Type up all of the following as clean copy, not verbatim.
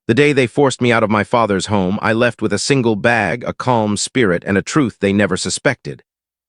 The day they forced me out of my father's home, I left with a single bag, a calm spirit, and a truth they never suspected.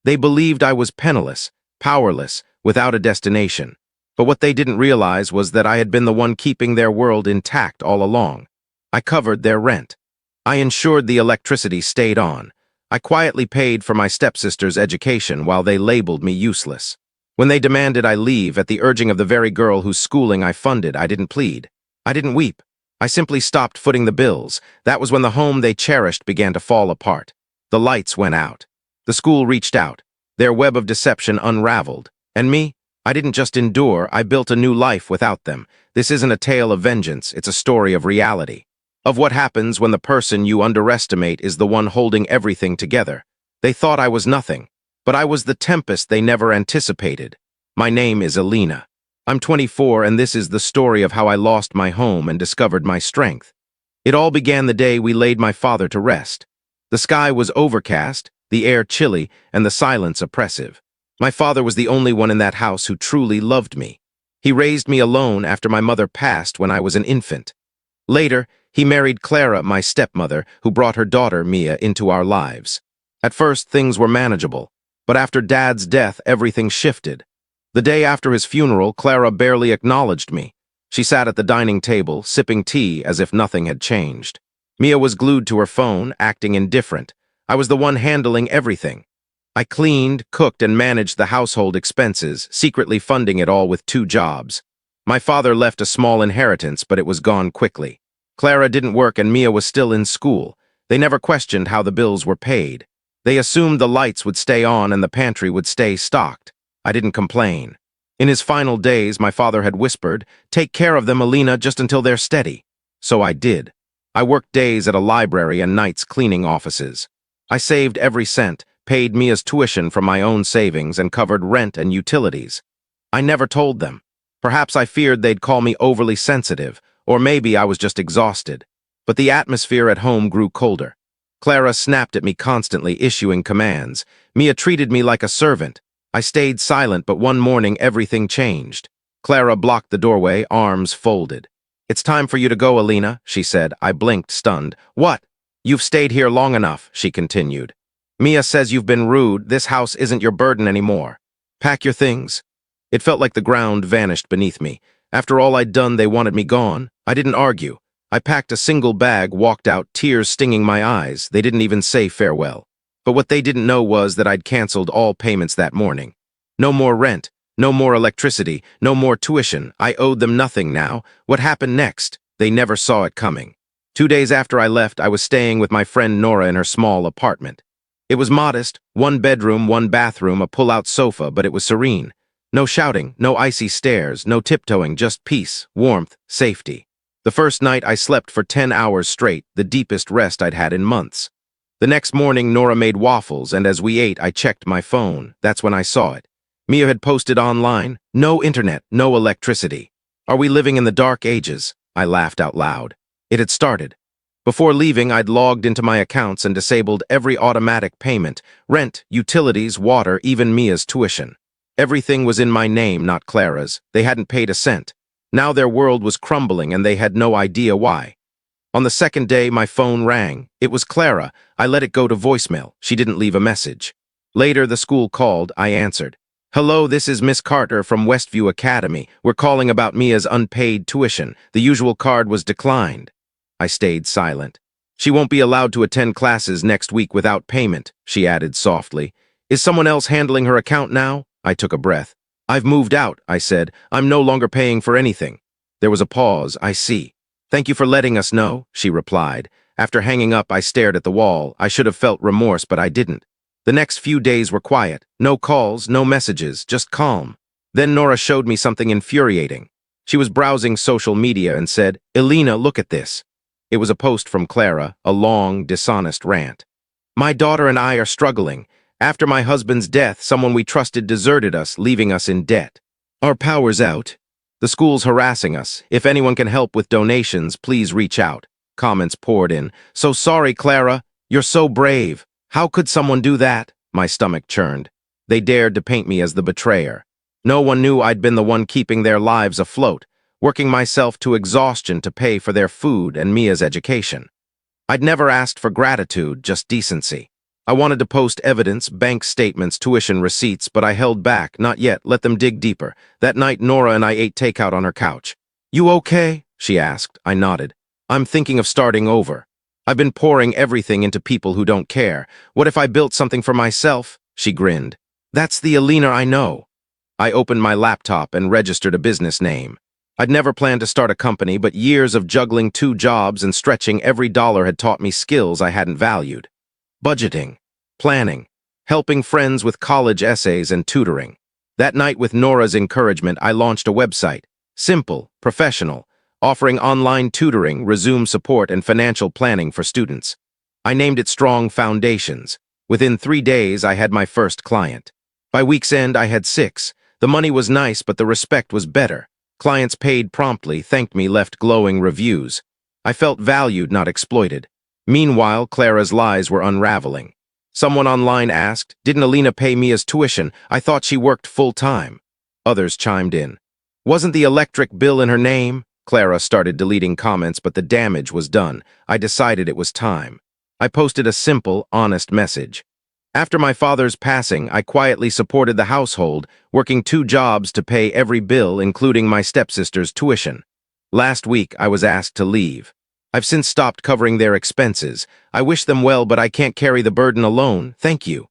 They believed I was penniless, powerless, without a destination. But what they didn't realize was that I had been the one keeping their world intact all along. I covered their rent. I ensured the electricity stayed on. I quietly paid for my stepsister's education while they labeled me useless. When they demanded I leave at the urging of the very girl whose schooling I funded, I didn't plead. I didn't weep. I simply stopped footing the bills. That was when the home they cherished began to fall apart. The lights went out. The school reached out. Their web of deception unraveled. And me? I didn't just endure, I built a new life without them. This isn't a tale of vengeance, it's a story of reality. Of what happens when the person you underestimate is the one holding everything together. They thought I was nothing, but I was the tempest they never anticipated. My name is Alina. I'm 24, and this is the story of how I lost my home and discovered my strength. It all began the day we laid my father to rest. The sky was overcast, the air chilly, and the silence oppressive. My father was the only one in that house who truly loved me. He raised me alone after my mother passed when I was an infant. Later, he married Clara, my stepmother, who brought her daughter, Mia, into our lives. At first, things were manageable, but after Dad's death, everything shifted. The day after his funeral, Clara barely acknowledged me. She sat at the dining table, sipping tea as if nothing had changed. Mia was glued to her phone, acting indifferent. I was the one handling everything. I cleaned, cooked, and managed the household expenses, secretly funding it all with 2 jobs. My father left a small inheritance, but it was gone quickly. Clara didn't work and Mia was still in school. They never questioned how the bills were paid. They assumed the lights would stay on and the pantry would stay stocked. I didn't complain. In his final days, my father had whispered, "Take care of them, Alina, just until they're steady." So I did. I worked days at a library and nights cleaning offices. I saved every cent, paid Mia's tuition from my own savings, and covered rent and utilities. I never told them. Perhaps I feared they'd call me overly sensitive, or maybe I was just exhausted. But the atmosphere at home grew colder. Clara snapped at me constantly, issuing commands. Mia treated me like a servant. I stayed silent, but one morning everything changed. Clara blocked the doorway, arms folded. "It's time for you to go, Alina," she said. I blinked, stunned. "What?" "You've stayed here long enough," she continued. "Mia says you've been rude. This house isn't your burden anymore. Pack your things." It felt like the ground vanished beneath me. After all I'd done, they wanted me gone. I didn't argue. I packed a single bag, walked out, tears stinging my eyes. They didn't even say farewell. But what they didn't know was that I'd canceled all payments that morning. No more rent, no more electricity, no more tuition. I owed them nothing now. What happened next? They never saw it coming. 2 days after I left, I was staying with my friend Nora in her small apartment. It was modest, 1 bedroom, 1 bathroom, a pull-out sofa, but it was serene. No shouting, no icy stares, no tiptoeing, just peace, warmth, safety. The first night I slept for 10 hours straight, the deepest rest I'd had in months. The next morning, Nora made waffles, and as we ate, I checked my phone. That's when I saw it. Mia had posted online, "No internet, no electricity. Are we living in the dark ages?" I laughed out loud. It had started. Before leaving, I'd logged into my accounts and disabled every automatic payment, rent, utilities, water, even Mia's tuition. Everything was in my name, not Clara's. They hadn't paid a cent. Now their world was crumbling, and they had no idea why. On the second day, my phone rang. It was Clara. I let it go to voicemail. She didn't leave a message. Later, the school called. I answered. "Hello, this is Miss Carter from Westview Academy. We're calling about Mia's unpaid tuition. The usual card was declined." I stayed silent. "She won't be allowed to attend classes next week without payment," she added softly. "Is someone else handling her account now?" I took a breath. "I've moved out," I said. "I'm no longer paying for anything." There was a pause. "I see. Thank you for letting us know," she replied. After hanging up, I stared at the wall. I should have felt remorse, but I didn't. The next few days were quiet. No calls, no messages, just calm. Then Nora showed me something infuriating. She was browsing social media and said, "Alina, look at this." It was a post from Clara, a long, dishonest rant. "My daughter and I are struggling. After my husband's death, someone we trusted deserted us, leaving us in debt. Our power's out. The school's harassing us. If anyone can help with donations, please reach out." Comments poured in. "So sorry, Clara. You're so brave. How could someone do that?" My stomach churned. They dared to paint me as the betrayer. No one knew I'd been the one keeping their lives afloat. working myself to exhaustion to pay for their food and Mia's education. I'd never asked for gratitude, just decency. I wanted to post evidence, bank statements, tuition receipts, but I held back. Not yet, let them dig deeper. That night, Nora and I ate takeout on her couch. "You okay?" she asked. I nodded. "I'm thinking of starting over. I've been pouring everything into people who don't care. What if I built something for myself?" She grinned. "That's the Alina I know." I opened my laptop and registered a business name. I'd never planned to start a company, but years of juggling 2 jobs and stretching every dollar had taught me skills I hadn't valued. Budgeting, planning, helping friends with college essays and tutoring. That night, with Nora's encouragement, I launched a website. Simple, professional, offering online tutoring, resume support, and financial planning for students. I named it Strong Foundations. Within 3 days, I had my first client. By week's end, I had 6. The money was nice, but the respect was better. Clients paid promptly, thanked me, left glowing reviews. I felt valued, not exploited. Meanwhile, Clara's lies were unraveling. Someone online asked, "Didn't Alina pay Mia's tuition? I thought she worked full-time." Others chimed in. "Wasn't the electric bill in her name?" Clara started deleting comments, but the damage was done. I decided it was time. I posted a simple, honest message. After my father's passing, I quietly supported the household, working 2 jobs to pay every bill, including my stepsister's tuition. Last week, I was asked to leave. I've since stopped covering their expenses. I wish them well, but I can't carry the burden alone. Thank you.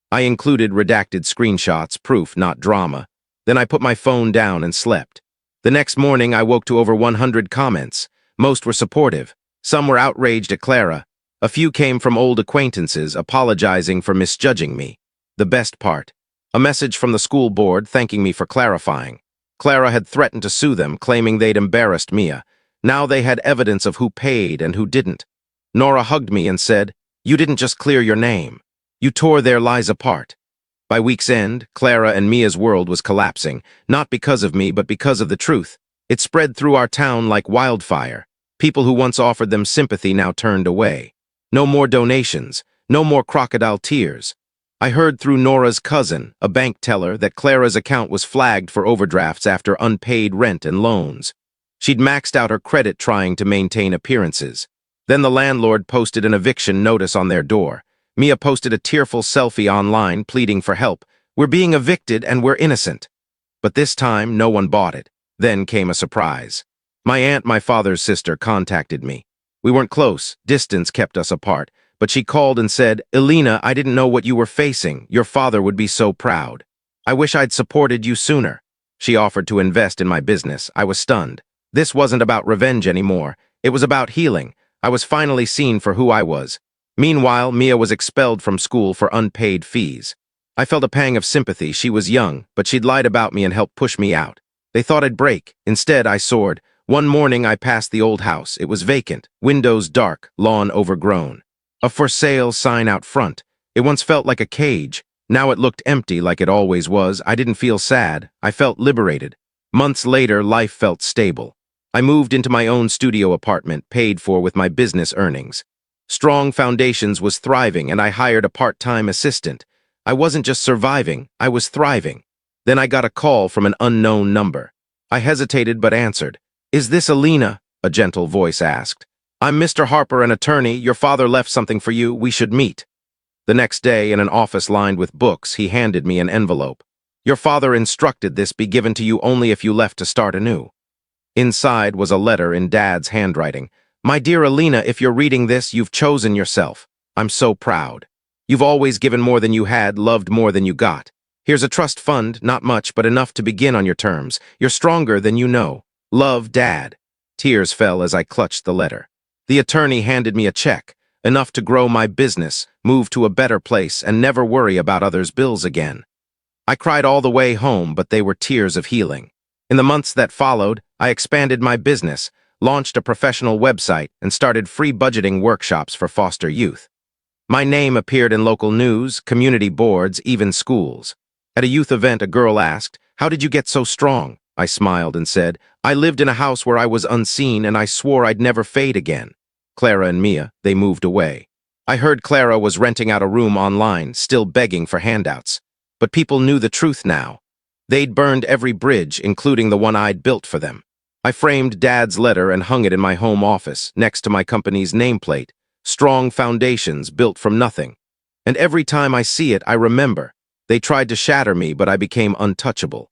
I included redacted screenshots, proof, not drama. Then I put my phone down and slept. The next morning, I woke to over 100 comments. Most were supportive. Some were outraged at Clara. A few came from old acquaintances, apologizing for misjudging me. The best part, a message from the school board thanking me for clarifying. Clara had threatened to sue them, claiming they'd embarrassed Mia. Now they had evidence of who paid and who didn't. Nora hugged me and said, "You didn't just clear your name. You tore their lies apart." By week's end, Clara and Mia's world was collapsing, not because of me, but because of the truth. It spread through our town like wildfire. People who once offered them sympathy now turned away. No more donations, no more crocodile tears. I heard through Nora's cousin, a bank teller, that Clara's account was flagged for overdrafts after unpaid rent and loans. She'd maxed out her credit trying to maintain appearances. Then the landlord posted an eviction notice on their door. Mia posted a tearful selfie online pleading for help. "We're being evicted and we're innocent." But this time, no one bought it. Then came a surprise. My aunt, my father's sister, contacted me. We weren't close, distance kept us apart, but she called and said, "Alina, I didn't know what you were facing. Your father would be so proud. I wish I'd supported you sooner." She offered to invest in my business. I was stunned. This wasn't about revenge anymore. It was about healing. I was finally seen for who I was. Meanwhile, Mia was expelled from school for unpaid fees. I felt a pang of sympathy. She was young, but she'd lied about me and helped push me out. They thought I'd break. Instead, I soared. One morning, I passed the old house. It was vacant, windows dark, lawn overgrown. A for sale sign out front. It once felt like a cage. Now it looked empty, like it always was. I didn't feel sad. I felt liberated. Months later, life felt stable. I moved into my own studio apartment, paid for with my business earnings. Strong Foundations was thriving, and I hired a part-time assistant. I wasn't just surviving, I was thriving. Then I got a call from an unknown number. I hesitated but answered. "Is this Alina?" a gentle voice asked. "I'm Mr. Harper, an attorney. Your father left something for you. We should meet." The next day, in an office lined with books, he handed me an envelope. "Your father instructed this be given to you only if you left to start anew." Inside was a letter in Dad's handwriting. "My dear Alina, if you're reading this, you've chosen yourself. I'm so proud. You've always given more than you had, loved more than you got. Here's a trust fund, not much, but enough to begin on your terms. You're stronger than you know. Love, Dad." Tears fell as I clutched the letter. The attorney handed me a check, enough to grow my business, move to a better place, and never worry about others' bills again. I cried all the way home, but they were tears of healing. In the months that followed, I expanded my business, launched a professional website, and started free budgeting workshops for foster youth. My name appeared in local news, community boards, even schools. At a youth event, a girl asked, "How did you get so strong?" I smiled and said, "I lived in a house where I was unseen, and I swore I'd never fade again." Clara and Mia, they moved away. I heard Clara was renting out a room online, still begging for handouts. But people knew the truth now. They'd burned every bridge, including the one I'd built for them. I framed Dad's letter and hung it in my home office, next to my company's nameplate. Strong foundations built from nothing. And every time I see it, I remember. They tried to shatter me, but I became untouchable.